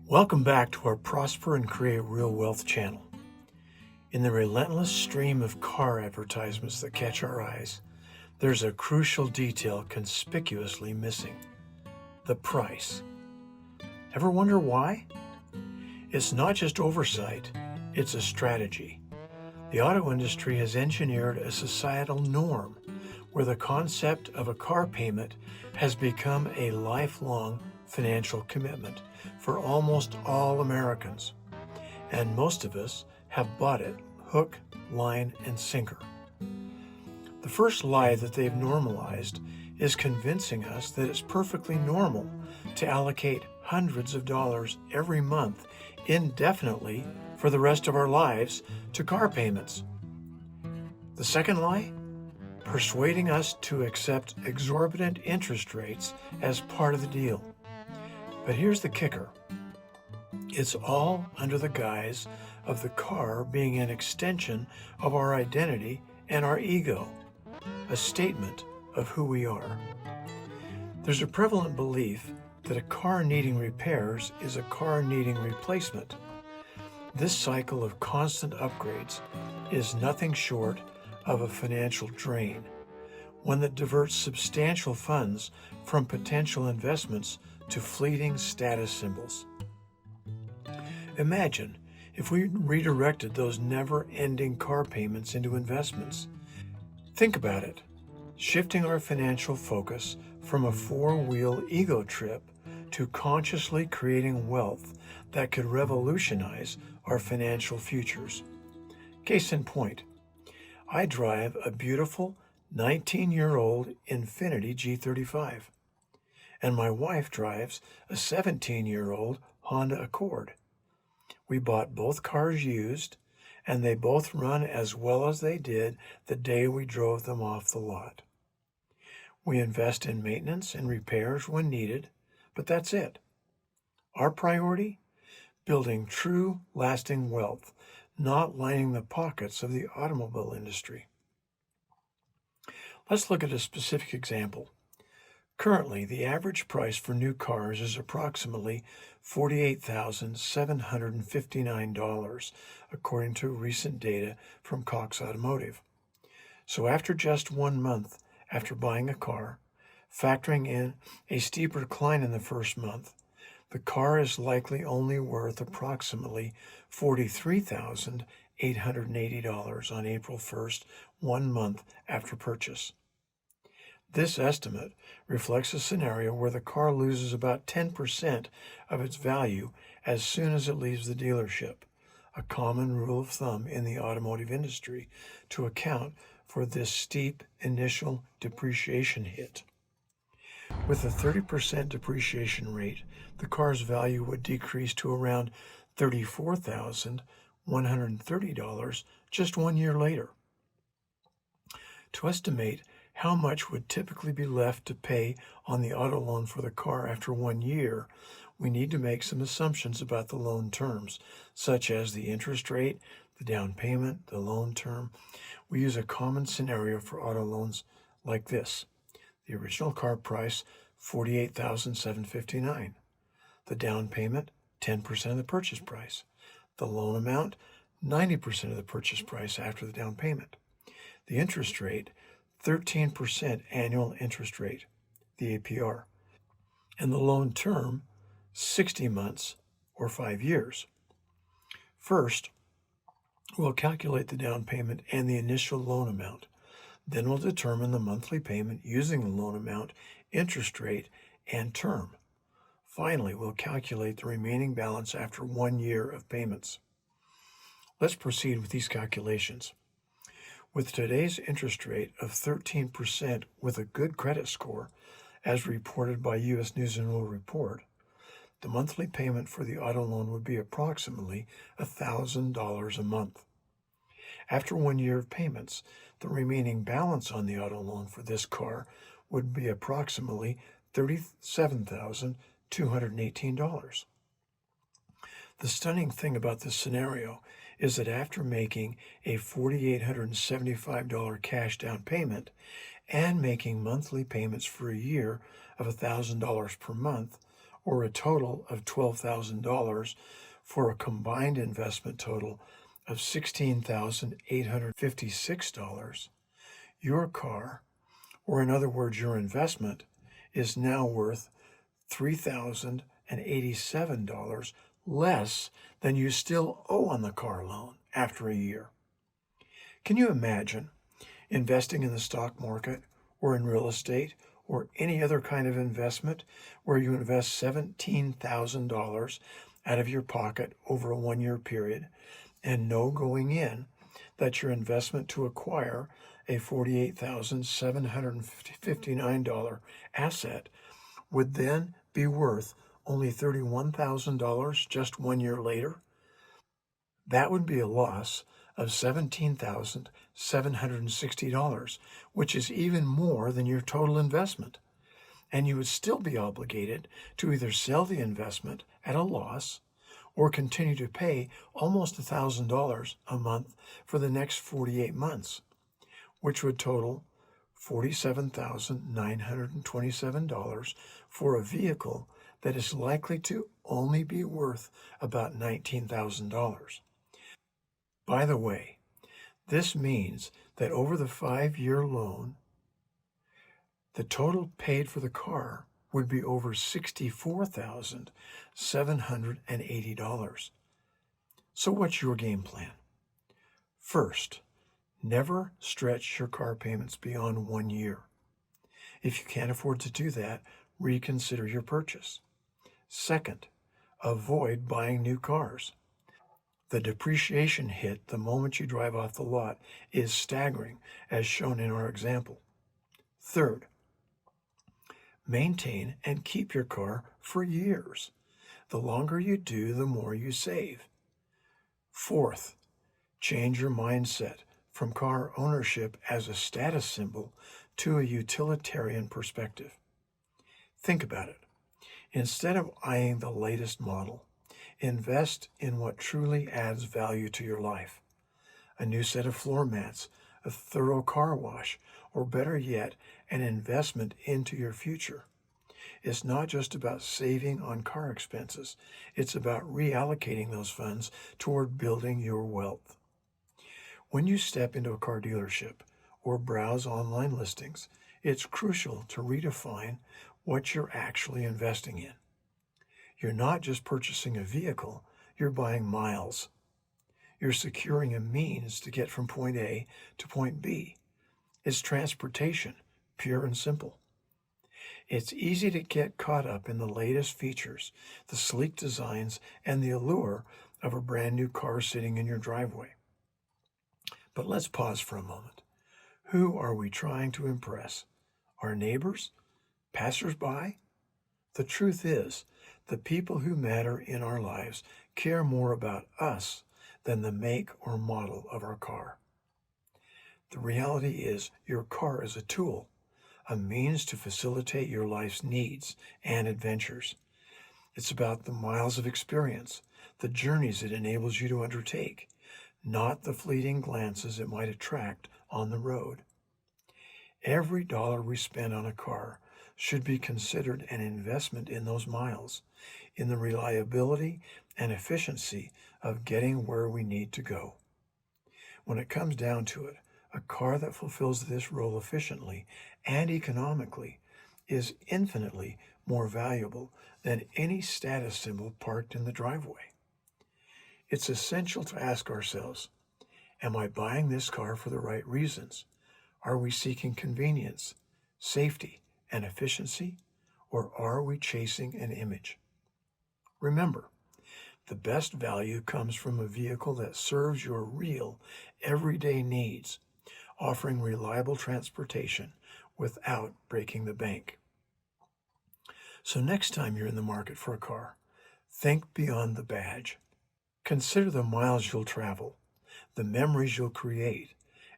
Welcome back to our Prosper and Create Real Wealth channel. In the relentless stream of car advertisements that catch our eyes, there's a crucial detail conspicuously missing: the price. Ever wonder why? It's not just oversight, it's a strategy. The auto industry has engineered a societal norm where the concept of a car payment has become a lifelong financial commitment for almost all Americans. And most of us have bought it hook, line, and sinker. The first lie that they've normalized is convincing us that it's perfectly normal to allocate hundreds of dollars every month indefinitely for the rest of our lives to car payments. The second lie? Persuading us to accept exorbitant interest rates as part of the deal. But here's the kicker. It's all under the guise of the car being an extension of our identity and our ego, a statement of who we are. There's a prevalent belief that a car needing repairs is a car needing replacement. This cycle of constant upgrades is nothing short of a financial drain, one that diverts substantial funds from potential investments to fleeting status symbols. Imagine if we redirected those never-ending car payments into investments. Think about it, shifting our financial focus from a four-wheel ego trip to consciously creating wealth that could revolutionize our financial futures. Case in point, I drive a beautiful 19-year-old Infiniti G35, and my wife drives a 17-year-old Honda Accord. We bought both cars used, and they both run as well as they did the day we drove them off the lot. We invest in maintenance and repairs when needed, but that's it. Our priority? Building true, lasting wealth, not lining the pockets of the automobile industry. Let's look at a specific example. Currently, the average price for new cars is approximately $48,759, according to recent data from Cox Automotive. So after just 1 month after buying a car, factoring in a steeper decline in the first month, the car is likely only worth approximately $43,880 on April 1st, 1 month after purchase. This estimate reflects a scenario where the car loses about 10% of its value as soon as it leaves the dealership, a common rule of thumb in the automotive industry to account for this steep initial depreciation hit. With a 30% depreciation rate, the car's value would decrease to around $34,130 just 1 year later. To estimate how much would typically be left to pay on the auto loan for the car after 1 year, we need to make some assumptions about the loan terms, such as the interest rate, the down payment, the loan term. We use a common scenario for auto loans like this. The original car price, $48,759. The down payment, 10% of the purchase price. The loan amount, 90% of the purchase price after the down payment. The interest rate, 13% annual interest rate, the APR. And the loan term, 60 months or 5 years. First, we'll calculate the down payment and the initial loan amount. Then we'll determine the monthly payment using the loan amount, interest rate, and term. Finally, we'll calculate the remaining balance after 1 year of payments. Let's proceed with these calculations. With today's interest rate of 13% with a good credit score, as reported by U.S. News and World Report, the monthly payment for the auto loan would be approximately $1,000 a month. After 1 year of payments, the remaining balance on the auto loan for this car would be approximately $37,218. The stunning thing about this scenario is that after making a $4,875 cash down payment and making monthly payments for a year of $1,000 per month, or a total of $12,000 for a combined investment total of $16,856, your car, or in other words, your investment, is now worth $3,087 less than you still owe on the car loan after a year. Can you imagine investing in the stock market or in real estate or any other kind of investment where you invest $17,000 out of your pocket over a 1-year period and know going in that your investment to acquire a $48,759 asset would then be worth only $31,000 just 1 year later? That would be a loss of $17,760, which is even more than your total investment. And you would still be obligated to either sell the investment at a loss or continue to pay almost $1,000 a month for the next 48 months, which would total $47,927 for a vehicle that is likely to only be worth about $19,000. By the way, this means that over the 5-year loan, the total paid for the car would be over $64,780. So what's your game plan? First, never stretch your car payments beyond 1 year. If you can't afford to do that, reconsider your purchase. Second, avoid buying new cars. The depreciation hit the moment you drive off the lot is staggering, as shown in our example. Third, maintain and keep your car for years. The longer you do, the more you save. Fourth, change your mindset from car ownership as a status symbol to a utilitarian perspective. Think about it. Instead of eyeing the latest model, invest in what truly adds value to your life. A new set of floor mats, a thorough car wash, or better yet, an investment into your future. It's not just about saving on car expenses. It's about reallocating those funds toward building your wealth. When you step into a car dealership or browse online listings, it's crucial to redefine what you're actually investing in. You're not just purchasing a vehicle, you're buying miles. You're securing a means to get from point A to point B. It's transportation, pure and simple. It's easy to get caught up in the latest features, the sleek designs, and the allure of a brand new car sitting in your driveway. But let's pause for a moment. Who are we trying to impress? Our neighbors? Passers-by? The truth is, the people who matter in our lives care more about us than the make or model of our car. The reality is, your car is a tool, a means to facilitate your life's needs and adventures. It's about the miles of experience, the journeys it enables you to undertake, not the fleeting glances it might attract on the road. Every dollar we spend on a car should be considered an investment in those miles, in the reliability and efficiency of getting where we need to go. When it comes down to it, a car that fulfills this role efficiently and economically is infinitely more valuable than any status symbol parked in the driveway. It's essential to ask ourselves, am I buying this car for the right reasons? Are we seeking convenience, safety, and efficiency, or are we chasing an image? Remember, the best value comes from a vehicle that serves your real, everyday needs, offering reliable transportation without breaking the bank. So next time you're in the market for a car, think beyond the badge. Consider the miles you'll travel, the memories you'll create,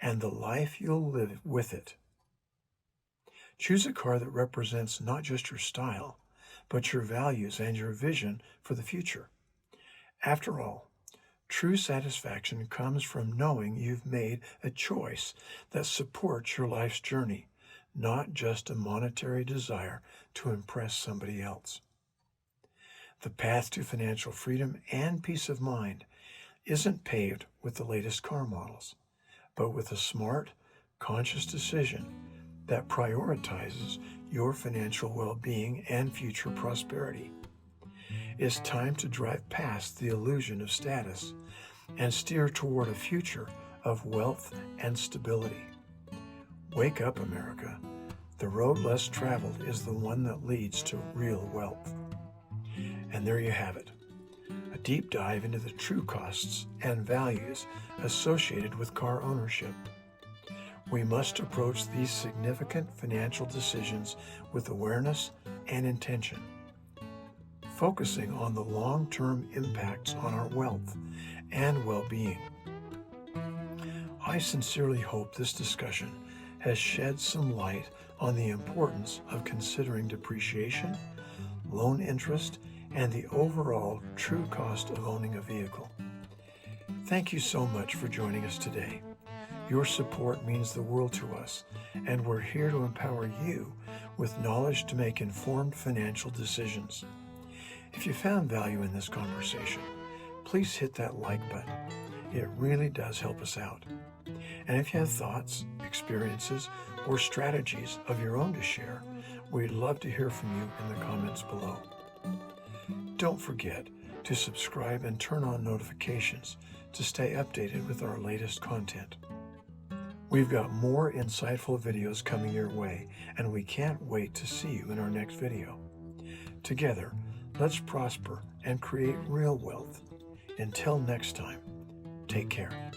and the life you'll live with it. Choose a car that represents not just your style, but your values and your vision for the future. After all, true satisfaction comes from knowing you've made a choice that supports your life's journey, not just a monetary desire to impress somebody else. The path to financial freedom and peace of mind isn't paved with the latest car models, but with a smart, conscious decision that prioritizes your financial well-being and future prosperity. It's time to drive past the illusion of status and steer toward a future of wealth and stability. Wake up, America. The road less traveled is the one that leads to real wealth. And there you have it, a deep dive into the true costs and values associated with car ownership. We must approach these significant financial decisions with awareness and intention, focusing on the long-term impacts on our wealth and well-being. I sincerely hope this discussion has shed some light on the importance of considering depreciation, loan interest, and the overall true cost of owning a vehicle. Thank you so much for joining us today. Your support means the world to us, and we're here to empower you with knowledge to make informed financial decisions. If you found value in this conversation, please hit that like button. It really does help us out. And if you have thoughts, experiences, or strategies of your own to share, we'd love to hear from you in the comments below. Don't forget to subscribe and turn on notifications to stay updated with our latest content. We've got more insightful videos coming your way, and we can't wait to see you in our next video. Together, let's prosper and create real wealth. Until next time, take care.